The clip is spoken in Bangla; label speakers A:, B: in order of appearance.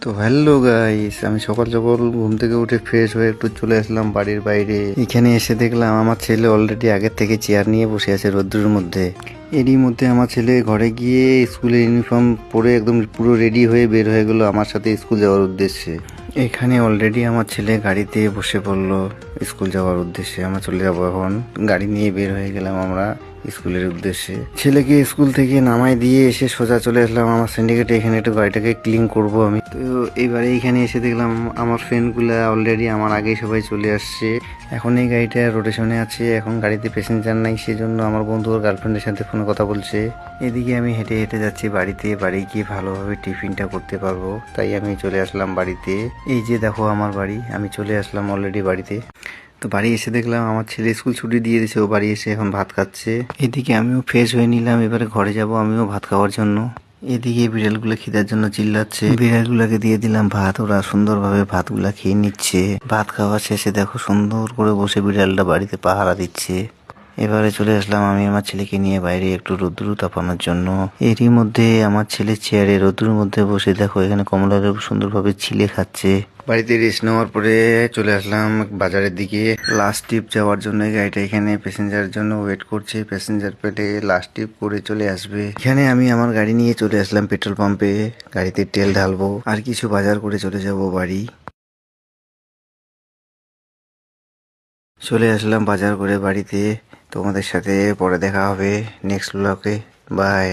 A: তো হ্যালো গাইস, আমি সকাল সকাল ঘুম থেকে উঠে ফ্রেশ হয়ে একটু চলে আসলাম বাড়ির বাইরে। এখানে এসে দেখলাম আমার ছেলে অলরেডি আগের থেকে চেয়ার নিয়ে বসে আছে রোদ্রের মধ্যে। এরই মধ্যে আমার ছেলে ঘরে গিয়ে স্কুলের ইউনিফর্ম পরে একদম পুরো রেডি হয়ে বের হয়ে গেল আমার সাথে স্কুল যাওয়ার উদ্দেশ্যে। এখানে অলরেডি আমার ছেলে গাড়িতে বসে পড়লো স্কুল যাওয়ার উদ্দেশ্যে। আমরা চলে যাবো এখন, গাড়ি নিয়ে বের হয়ে গেলাম আমরা স্কুলের উদ্দেশ্যে। ছেলেকে স্কুল থেকে নামাই দিয়ে এসে সোজা চলে আসলাম আমার সিন্ডিকেটে। এখানে একটু গাড়িটাকে ক্লিন করব আমি। তো এইবারে এখানে এসে দেখলাম আমার ফ্রেন্ডগুলা অলরেডি আমার আগেই সবাই চলে আসছে। এখন এই গাড়িটা রোটেশনে আছে, এখন গাড়িতে প্যাসেঞ্জার নাই, সেজন্য আমার বন্ধু ওর গার্লফ্রেন্ডের সাথে ফোনে কথা বলছে। এদিকে আমি হেঁটে হেঁটে যাচ্ছি বাড়িতে, বাড়ি গিয়ে ভালোভাবে টিফিনটা করতে পারবো, তাই আমি চলে আসলাম বাড়িতে। এই যে দেখো আমার বাড়ি, আমি চলে আসলাম অলরেডি বাড়িতে। তো বাড়ি এসে দেখলাম আমার ছেলে স্কুল ছুটি দিয়ে দিয়েছে, ও বাড়ি এসে এখন ভাত খাচ্ছে। এদিকে আমিও ফ্রেশ হয়ে নিলাম, এবারে ঘরে যাব আমিও ভাত খাওয়ার জন্য। এদিকে বিড়ালগুলো খিদার জন্য চিল্লাচ্ছে, বিড়ালগুলোকে দিয়ে দিলাম ভাত, ওরা সুন্দরভাবে ভাতগুলা খেয়ে নিচ্ছে। ভাত খাওয়া শেষে দেখো সুন্দর করে বসে বিড়ালটা বাড়িতে পাহারা দিচ্ছে। এবারে চলে আসলাম আমি আমার ছেলেকে নিয়ে বাইরে একটু রোদ্দুর তাপানোর জন্য। এরই মধ্যে আমার ছেলে চেয়ারে রোদ্দুর মধ্যে বসে দেখো এখানে কমলা লেবু সুন্দরভাবে ছিলে খাচ্ছে। বাড়িতে রেস্ট নেওয়ার পরে চলে আসলাম বাজারের দিকে লাস্ট ট্রিপ যাওয়ার জন্য। গাড়িটা এখানে প্যাসেঞ্জারের জন্য ওয়েট করছে, প্যাসেঞ্জার পেলে লাস্ট ট্রিপ করে চলে আসবে। এখানে আমি আমার গাড়ি নিয়ে চলে আসলাম পেট্রোল পাম্পে, গাড়িতে তেল ঢালবো আর কিছু বাজার করে চলে যাব বাড়ি। চলে আসলাম বাজার করে বাড়িতে। তোমাদের সাথে পরে দেখা হবে নেক্সট ব্লগে। বাই।